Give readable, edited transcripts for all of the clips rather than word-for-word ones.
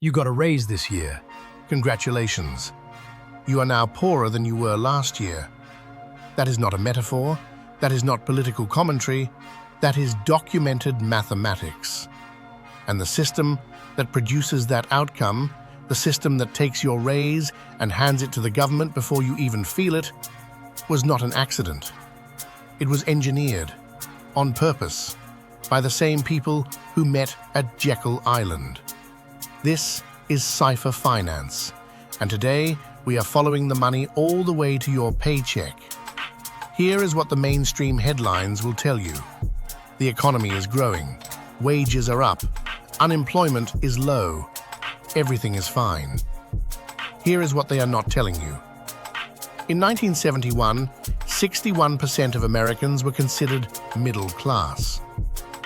You got a raise this year. Congratulations. You are now poorer than you were last year. That is not a metaphor. That is not political commentary. That is documented mathematics. And the system that produces that outcome, the system that takes your raise and hands it to the government before you even feel it, was not an accident. It was engineered, on purpose, by the same people who met at Jekyll Island. This is Cipher Finance, and today we are following the money all the way to your paycheck. Here is what the mainstream headlines will tell you. The economy is growing, wages are up, unemployment is low, everything is fine. Here is what they are not telling you. In 1971, 61% of Americans were considered middle class.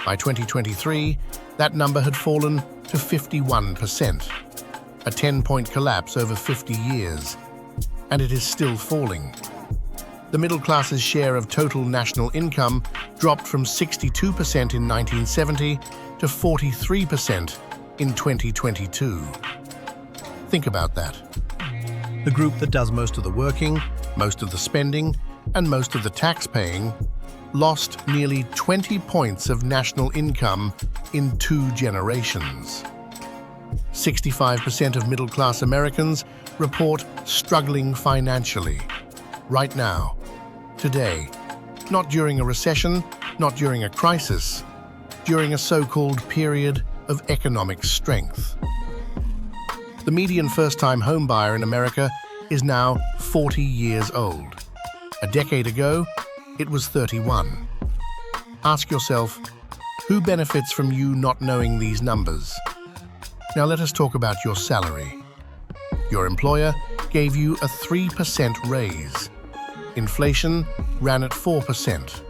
By 2023, that number had fallen to 51%, a 10-point collapse over 50 years, and it is still falling. The middle class's share of total national income dropped from 62% in 1970 to 43% in 2022. Think about that. The group that does most of the working, most of the spending, and most of the tax paying lost nearly 20 points of national income in 2 generations. 65% of middle-class Americans report struggling financially. Right now, today, not during a recession, not during a crisis, during a so-called period of economic strength. The median first-time homebuyer in America is now 40 years old. A decade ago, it was 31. Ask yourself, who benefits from you not knowing these numbers? Now let us talk about your salary. Your employer gave you a 3% raise. Inflation ran at 4%.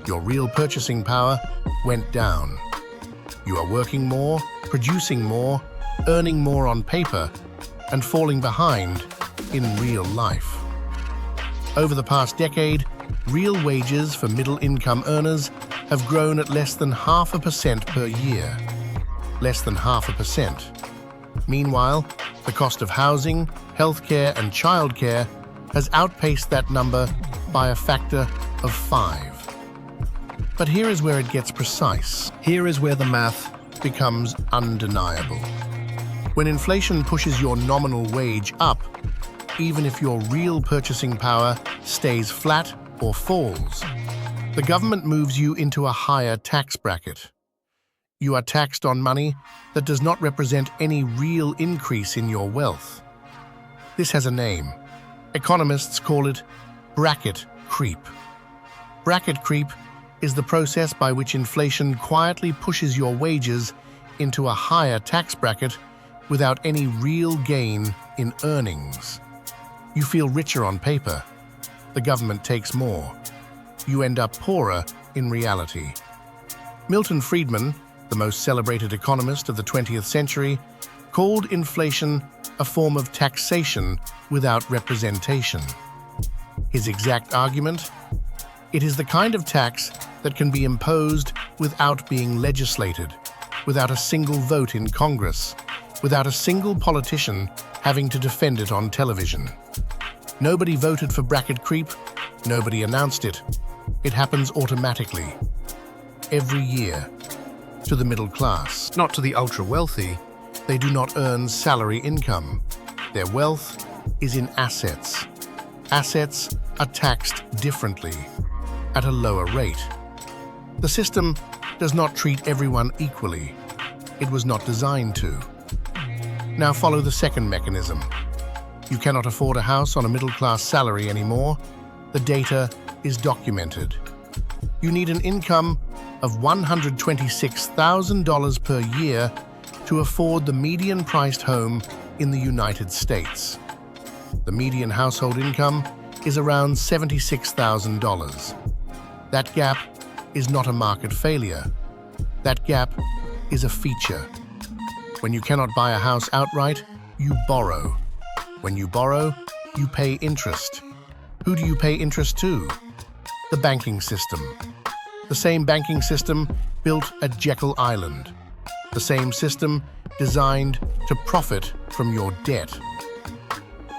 Your real purchasing power went down. You are working more, producing more, earning more on paper, and falling behind in real life. Over the past decade, real wages for middle-income earners have grown at less than 0.5% per year. Less than 0.5%. Meanwhile, the cost of housing, healthcare, and childcare has outpaced that number by a factor of 5. But here is where it gets precise. Here is where the math becomes undeniable. When inflation pushes your nominal wage up, even if your real purchasing power stays flat or falls, the government moves you into a higher tax bracket. You are taxed on money that does not represent any real increase in your wealth. This has a name. Economists call it bracket creep. Bracket creep is the process by which inflation quietly pushes your wages into a higher tax bracket without any real gain in earnings. You feel richer on paper. The government takes more. You end up poorer in reality. Milton Friedman, the most celebrated economist of the 20th century, called inflation a form of taxation without representation. His exact argument? It is the kind of tax that can be imposed without being legislated, without a single vote in Congress, without a single politician having to defend it on television. Nobody voted for bracket creep, nobody announced it. It happens automatically, every year, to the middle class. Not to the ultra-wealthy. They do not earn salary income. Their wealth is in assets. Assets are taxed differently, at a lower rate. The system does not treat everyone equally. It was not designed to. Now follow the second mechanism. You cannot afford a house on a middle-class salary anymore. The data is documented. You need an income of $126,000 per year to afford the median-priced home in the United States. The median household income is around $76,000. That gap is not a market failure. That gap is a feature. When you cannot buy a house outright, you borrow. When you borrow, you pay interest. Who do you pay interest to? The banking system. The same banking system built at Jekyll Island. The same system designed to profit from your debt.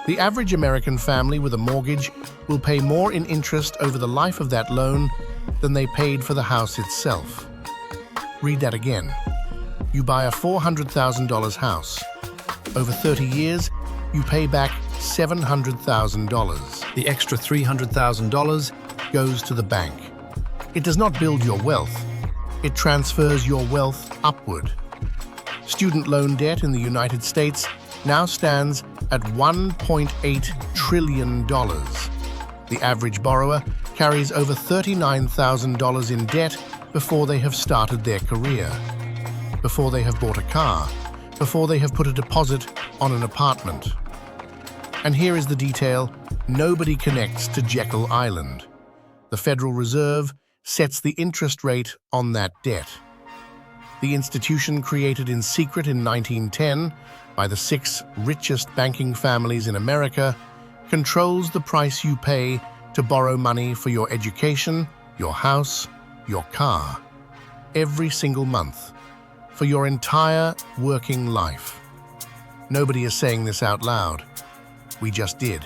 The average American family with a mortgage will pay more in interest over the life of that loan than they paid for the house itself. Read that again. You buy a $400,000 house. Over 30 years, you pay back $700,000. The extra $300,000 goes to the bank. It does not build your wealth. It transfers your wealth upward. Student loan debt in the United States now stands at $1.8 trillion. The average borrower carries over $39,000 in debt before they have started their career, before they have bought a car, before they have put a deposit on an apartment. And here is the detail nobody connects to Jekyll Island. The Federal Reserve sets the interest rate on that debt. The institution created in secret in 1910 by the 6 richest banking families in America controls the price you pay to borrow money for your education, your house, your car, every single month, for your entire working life. Nobody is saying this out loud. We just did.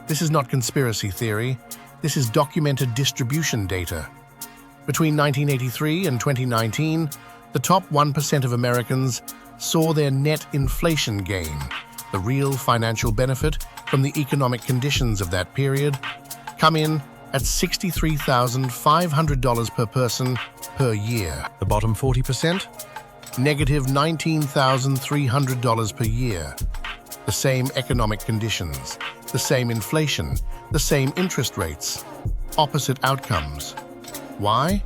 This is not conspiracy theory. This is documented distribution data. Between 1983 and 2019, the top 1% of Americans saw their net inflation gain, the real financial benefit from the economic conditions of that period, come in at $63,500 per person per year. The bottom 40%? Negative $19,300 per year. The same economic conditions, the same inflation, the same interest rates, opposite outcomes. Why?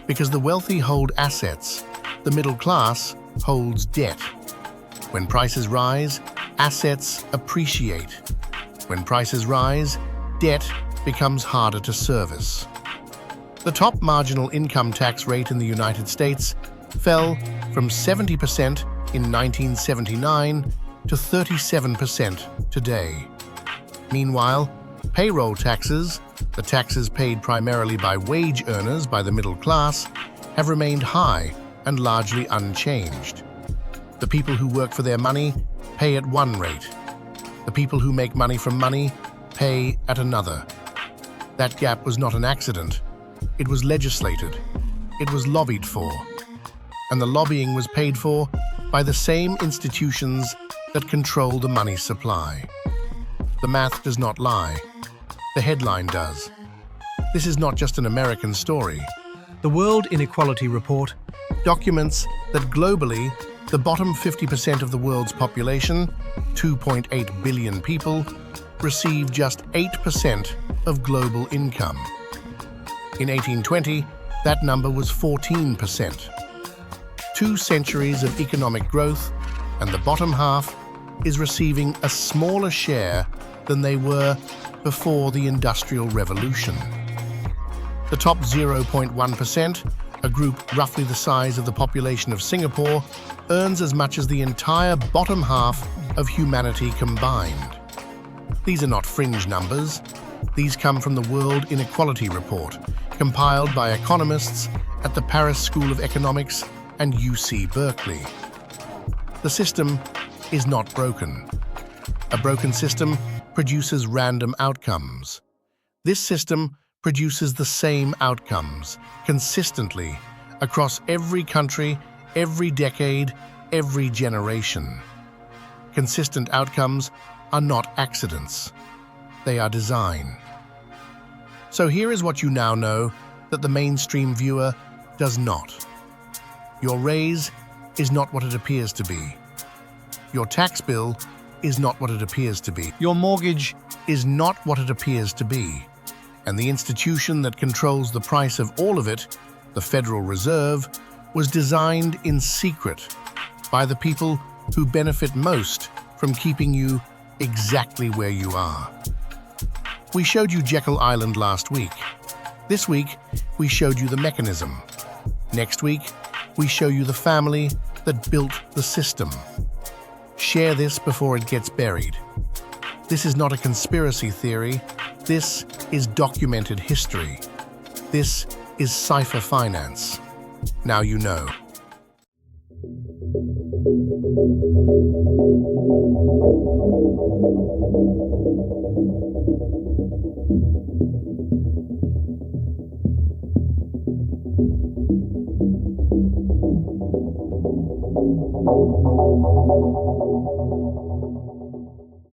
Because the wealthy hold assets, the middle class holds debt. When prices rise, assets appreciate. When prices rise, debt becomes harder to service. The top marginal income tax rate in the United States fell from 70% in 1979 to 37% today. Meanwhile, payroll taxes, the taxes paid primarily by wage earners by the middle class, have remained high and largely unchanged. The people who work for their money pay at one rate. The people who make money from money pay at another. That gap was not an accident. It was legislated. It was lobbied for. And the lobbying was paid for by the same institutions that control the money supply. The math does not lie. The headline does. This is not just an American story. The World Inequality Report documents that globally, the bottom 50% of the world's population, 2.8 billion people, receive just 8% of global income. In 1820, that number was 14%. 2 centuries of economic growth, and the bottom half is receiving a smaller share than they were before the Industrial Revolution. The top 0.1%, a group roughly the size of the population of Singapore, earns as much as the entire bottom half of humanity combined. These are not fringe numbers. These come from the World Inequality Report, compiled by economists at the Paris School of Economics and UC Berkeley. The system is not broken. A broken system produces random outcomes. This system produces the same outcomes consistently across every country, every decade, every generation. Consistent outcomes are not accidents. They are design. So here is what you now know that the mainstream viewer does not. Your raise is not what it appears to be. Your tax bill is not what it appears to be. Your mortgage is not what it appears to be. And the institution that controls the price of all of it, the Federal Reserve, was designed in secret by the people who benefit most from keeping you exactly where you are. We showed you Jekyll Island last week. This week, we showed you the mechanism. Next week, we show you the family that built the system. Share this before it gets buried. This is not a conspiracy theory. This is documented history. This is Cipher finance. Now you know.